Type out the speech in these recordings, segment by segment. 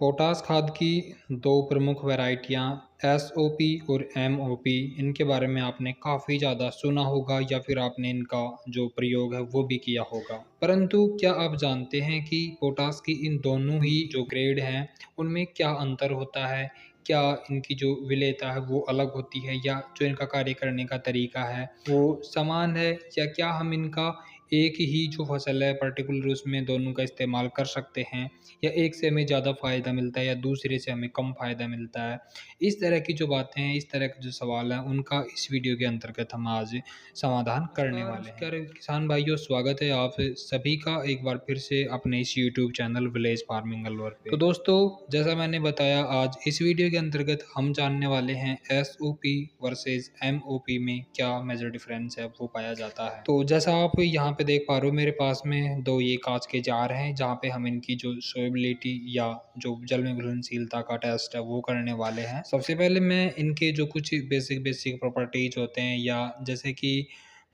Potash खाद की दो प्रमुख वैरायटियां एसओपी और एमओपी, इनके बारे में आपने काफ़ी ज़्यादा सुना होगा या फिर आपने इनका जो प्रयोग है वो भी किया होगा। परंतु क्या आप जानते हैं कि पोटास की इन दोनों ही जो ग्रेड हैं उनमें क्या अंतर होता है? क्या इनकी जो विलेयता है वो अलग होती है या जो इनका कार्य करने का तरीका है वो समान है, या क्या हम इनका एक ही जो फसल है पर्टिकुलर उसमें दोनों का इस्तेमाल कर सकते हैं, या एक से हमें ज़्यादा फ़ायदा मिलता है या दूसरे से हमें कम फ़ायदा मिलता है। इस तरह की जो बातें हैं, इस तरह के जो सवाल हैं, उनका इस वीडियो के अंतर्गत हम आज समाधान करने वाले हैं। नमस्कार किसान भाइयों, स्वागत है आप सभी का एक बार फिर से अपने इस YouTube channel village farming Alwar पे। तो दोस्तों, जैसा मैंने बताया, आज इस वीडियो के अंतर्गत हम जानने वाले हैं एसओपी वर्सेस एमओपी में क्या मेजर डिफरेंस है वो पाया जाता है। तो जैसा आप यहाँ पे देख पा रहे हो, मेरे पास में दो ये कांच के जार हैं जहाँ पे हम इनकी जो सोएबिलिटी या जो जल में घुलनशीलता का टेस्ट है वो करने वाले हैं। सबसे पहले मैं इनके जो कुछ बेसिक प्रॉपर्टीज होते हैं या जैसे कि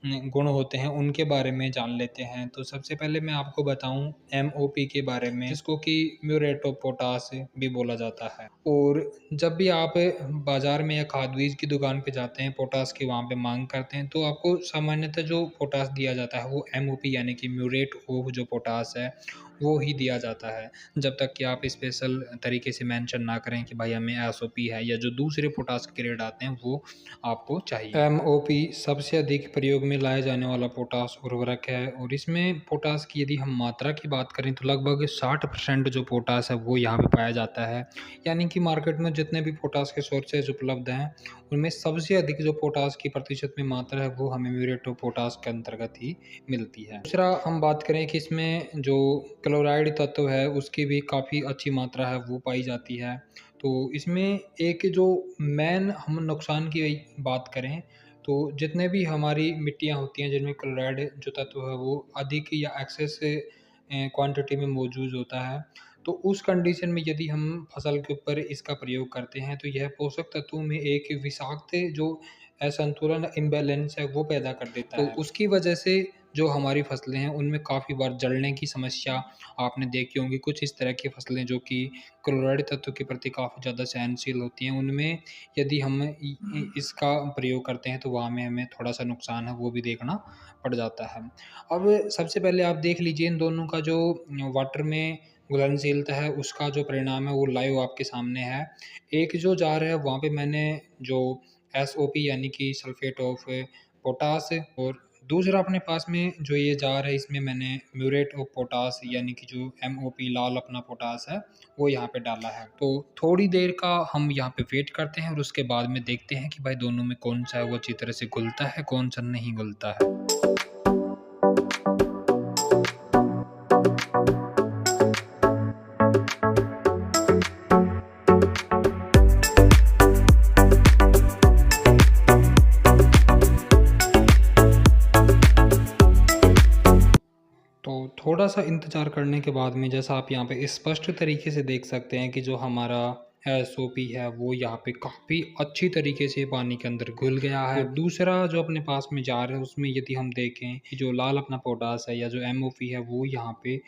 गुण होते हैं उनके बारे में जान लेते हैं। तो सबसे पहले मैं आपको बताऊं एमओपी के बारे में, जिसको कि म्यूरेट ऑफ पोटास भी बोला जाता है। और जब भी आप बाजार में या खाद बीज की दुकान पे जाते हैं, पोटास की वहाँ पे मांग करते हैं, तो आपको सामान्यतः जो पोटास दिया जाता है वो एमओपी यानी कि म्यूरेट ऑफ जो पोटास है वो ही दिया जाता है, जब तक कि आप स्पेशल तरीके से मेंशन ना करें कि भाई हमें एसओपी है या जो दूसरे पोटास के ग्रेड आते हैं वो आपको चाहिए। एमओपी सबसे अधिक प्रयोग में लाया जाने वाला पोटास उर्वरक है, और इसमें पोटास की यदि हम मात्रा की बात करें तो लगभग 60% जो पोटास है वो यहाँ पे पाया जाता है। यानी कि मार्केट में जितने भी पोटास के सोर्सेज उपलब्ध हैं उनमें सबसे अधिक जो पोटास की प्रतिशत में मात्रा है वो हमें म्यूरेट ऑफ पोटास के अंतर्गत ही मिलती है। दूसरा हम बात करें कि इसमें जो क्लोराइड तत्व है उसकी भी काफ़ी अच्छी मात्रा है वो पाई जाती है। तो इसमें एक जो मेन हम नुकसान की बात करें तो जितने भी हमारी मिट्टियाँ होती हैं जिनमें क्लोराइड जो तत्व है वो अधिक या एक्सेस क्वांटिटी में मौजूद होता है, तो उस कंडीशन में यदि हम फसल के ऊपर इसका प्रयोग करते हैं तो यह पोषक तत्वों में एक विषाक्त जो असंतुलन इम्बैलेंस है वो पैदा कर देता है। तो उसकी वजह से जो हमारी फसलें हैं उनमें काफ़ी बार जलने की समस्या आपने देखी होंगी। कुछ इस तरह की फसलें जो कि क्लोराइड तत्व के प्रति काफ़ी ज़्यादा सहनशील होती हैं, उनमें यदि हम इसका प्रयोग करते हैं तो वहाँ में हमें थोड़ा-सा नुकसान है वो भी देखना पड़ जाता है। अब सबसे पहले आप देख लीजिए इन दोनों का जो वाटर में घुलनशीलता है उसका जो परिणाम है वो लाइव आपके सामने है। एक जो जार है वहाँ पे मैंने जो एसओपी यानी कि सल्फेट ऑफ पोटास, और दूसरा अपने पास में जो ये जार है इसमें मैंने म्यूरेट ऑफ पोटास यानी कि जो एमओपी लाल अपना पोटास है वो यहाँ पे डाला है। तो थोड़ी देर का हम यहाँ पे वेट करते हैं और उसके बाद में देखते हैं कि भाई दोनों में कौन सा है वो अच्छी तरह से घुलता है, कौन सा नहीं घुलता है। तो थोड़ा-सा इंतज़ार करने के बाद में जैसा आप यहाँ पे स्पष्ट तरीके से देख सकते हैं कि जो हमारा एसओपी है वो यहाँ पे काफ़ी अच्छी तरीके से पानी के अंदर घुल गया है। और दूसरा जो अपने पास में जार है उसमें यदि हम देखें कि जो लाल अपना पोटास है या जो एमओपी है वो यहाँ पे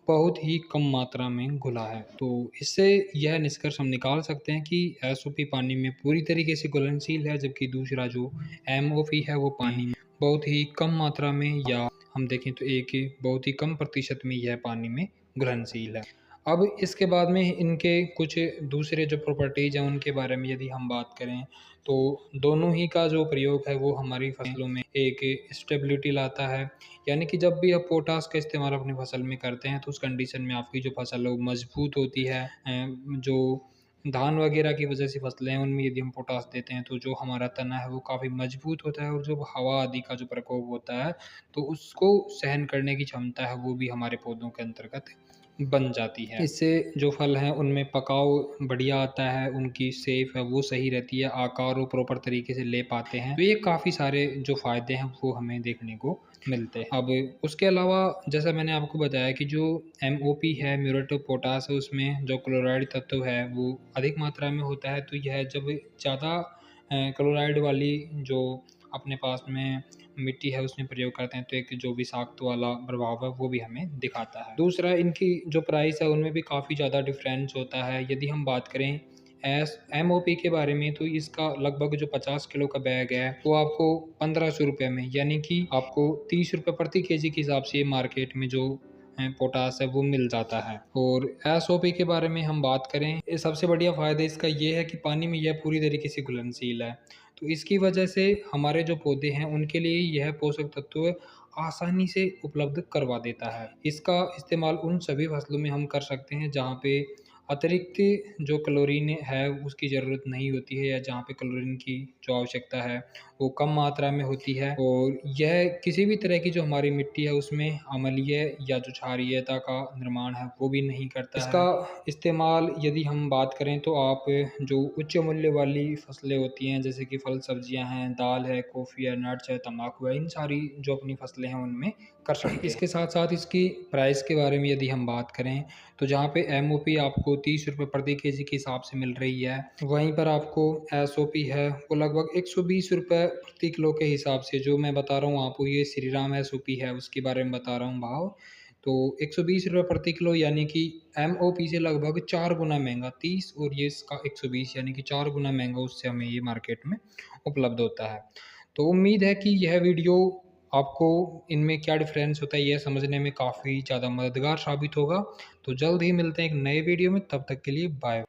बहुत ही कम मात्रा में घुला है। तो इससे यह निष्कर्ष हम निकाल सकते हैं कि एसओपी पानी में पूरी तरीके से घुलनशील है, जबकि दूसरा जो एमओपी है वो पानी में बहुत ही कम मात्रा में, या हम देखें तो एक बहुत ही कम प्रतिशत में यह पानी में घुलनशील है। अब इसके बाद में इनके कुछ दूसरे जो प्रॉपर्टीज़ हैं उनके बारे में यदि हम बात करें तो दोनों ही का जो प्रयोग है वो हमारी फसलों में एक स्टेबिलिटी लाता है। यानी कि जब भी आप पोटास का इस्तेमाल अपनी फसल में करते हैं तो उस कंडीशन में आपकी जो फसल है वो मजबूत होती है। जो धान वगैरह की वजह से फसलें हैं उनमें यदि हम पोटास देते हैं तो जो हमारा तना है वो काफ़ी मजबूत होता है, और जो हवा आदि का जो प्रकोप होता है तो उसको सहन करने की क्षमता है वो भी हमारे पौधों के अंतर्गत बन जाती है। इससे जो फल हैं उनमें पकाव बढ़िया आता है, उनकी शेप है वो सही रहती है, आकार वो प्रॉपर तरीके से ले पाते हैं। तो ये काफ़ी सारे जो फ़ायदे हैं वो हमें देखने को मिलते हैं। अब उसके अलावा जैसा मैंने आपको बताया कि जो एमओपी है म्यूरेट ऑफ पोटास है उसमें जो क्लोराइड तत्व है वो अधिक मात्रा में होता है। तो यह जब ज़्यादा क्लोराइड वाली जो अपने पास में मिट्टी है उसमें प्रयोग करते हैं तो एक जो विषाक्त वाला प्रभाव है वो भी हमें दिखाता है। दूसरा, इनकी जो प्राइस है उनमें भी काफ़ी ज़्यादा डिफरेंस होता है। यदि हम बात करें एमओपी के बारे में, तो इसका लगभग जो 50 किलो का बैग है वो आपको 1500 रुपये में, यानी कि आपको 30 रुपये प्रति केजी के हिसाब से ये मार्केट में जो पोटास है वो मिल जाता है। और एसओपी के बारे में हम बात करें, ये सबसे बढ़िया फ़ायदा इसका ये है कि पानी में यह पूरी तरीके से घुलनशील है, तो इसकी वजह से हमारे जो पौधे हैं उनके लिए यह पोषक तत्व आसानी से उपलब्ध करवा देता है। इसका इस्तेमाल उन सभी फसलों में हम कर सकते हैं जहाँ पे अतिरिक्त जो क्लोरीन है उसकी ज़रूरत नहीं होती है, या जहाँ पे क्लोरीन की जो आवश्यकता है वो कम मात्रा में होती है, और यह किसी भी तरह की जो हमारी मिट्टी है उसमें अम्लीय या जो क्षारीयता का निर्माण है वो भी नहीं करता है। इसका इस्तेमाल यदि हम बात करें तो आप जो उच्च मूल्य वाली फसलें होती हैं जैसे कि फल सब्जियां हैं, दाल है, कॉफ़ी है, नट्स है, तम्बाकू है, इन सारी जो अपनी फसलें हैं उनमें कर सकते हैं। इसके साथ साथ इसकी प्राइस के बारे में यदि हम बात करें तो जहाँ पे एमओपी आपको 30 रुपये प्रति केजी के हिसाब से मिल रही है, वहीं पर आपको एसओपी है वो लगभग 120 रुपये प्रति किलो के हिसाब से, जो मैं बता रहा हूँ आपको ये श्री राम एसओपी है उसके बारे में बता रहा हूँ भाव, तो 120 रुपये प्रति किलो, यानी कि एमओपी से लगभग 4 गुना महंगा, 30 और ये इसका 120, यानी कि 4 गुना महंगा उससे हमें ये मार्केट में उपलब्ध होता है। तो उम्मीद है कि यह वीडियो आपको इनमें क्या डिफरेंस होता है यह समझने में काफ़ी ज़्यादा मददगार साबित होगा। तो जल्द ही मिलते हैं एक नए वीडियो में, तब तक के लिए बाय।